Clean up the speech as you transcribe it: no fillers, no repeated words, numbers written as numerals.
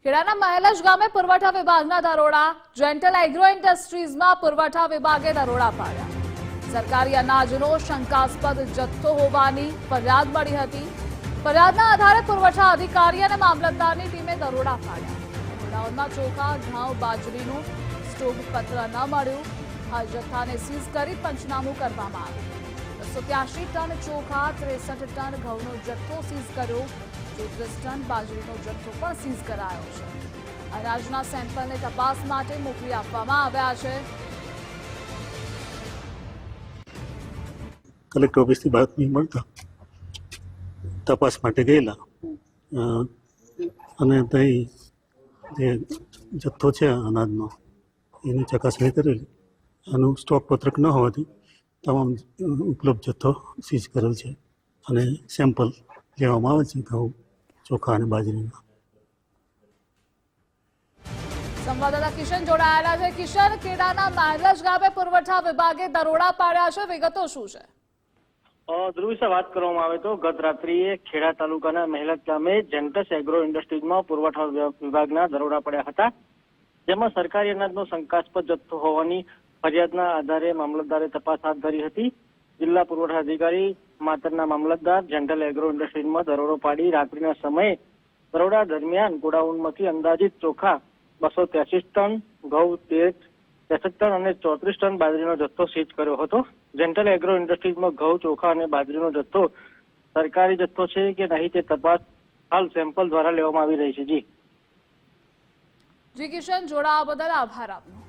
ખેડાના મહેલજ ગામે પુરવઠા વિભાગના દરોડા, જેન્ટલ એગ્રો ઇન્ડસ્ટ્રીઝમાં પુરવઠા વિભાગે દરોડા પાડ્યા। સરકારી અનાજનો શંકાસ્પદ જથ્થો હોવાની ફરિયાદ મળી હતી। ફરિયાદના આધારે પુરવઠા અધિકારી અને મામલતદારની ટીમે દરોડા પાડ્યા। ગોડાઉનમાં ચોખા, ઘઉં, બાજરીનું સ્ટોક પત્ર ન મળ્યું। આ જથ્થાને સીઝ કરી પંચનામું કરવામાં આવ્યું। 283 ટન ચોખા, 63 ટન ઘઉંનો જથ્થો સીઝ કર્યો। 34 ટન બાજરીનો જથ્થો પણ સીઝ કરાયો છે। અનાજના સેમ્પલને તપાસ માટે મોકલી આપવામાં આવ્યા છે। કલેક્ટર ઓફિસથી બાતમી મળતા તપાસ માટે ગયેલા અને ત્યાં જે જથ્થો છે અનાજનો એની ચકાસણી કરેલી। આનું સ્ટોક પત્રક ન હોવાથી તમામ ઉપલબ્ધ જથ્થો સીઝ કરેલ છે અને સેમ્પલ લેવામાં આવે છે ઘઉં, ચોખા અને બાજરીના। સંવાદદાતા કિશન જોડાયેલા છે। કિશન, ખેડાના મહેલજ ગામે પુરવઠા વિભાગે દરોડા પાડ્યા છે, વિગતો શું છે? ધ્રુવ વિશે વાત કરવામાં આવે તો ગત રાત્રિએ ખેડા તાલુકાના મહેલજ ગામે જેન્ટસ એગ્રો ઇન્ડસ્ટ્રીઝમાં પુરવઠા વિભાગના દરોડા પડ્યા હતા, જેમાં સરકારી અનાજનો શંકાસ્પદ જથ્થો હોવાની ફરિયાદના આધારે મામલતદારે તપાસ હાથ ધરી હતી। જિલ્લા પુરવઠા અધિકારી માતરના મામલતદાર જેન્ટલ એગ્રો ઇન્ડસ્ટ્રીઝમાં દરોડો પાડી રાત્રિના સમયે દરોડા દરમિયાન ગોડાઉનમાંથી અંદાજિત ચોખા 283 ટન, ઘઉં 63 ટન અને 34 ટન બાજરીનો જથ્થો સીઝ કર્યો હતો। જેન્ટલ એગ્રો ઇન્ડસ્ટ્રીઝમાં ઘઉં, ચોખા અને બાજરીનો જથ્થો સરકારી જથ્થો છે કે નહીં તે તપાસ હાલ સેમ્પલ દ્વારા લેવામાં આવી રહી છે। જી કિશન, જોડાવા બદલ આભાર આપનો।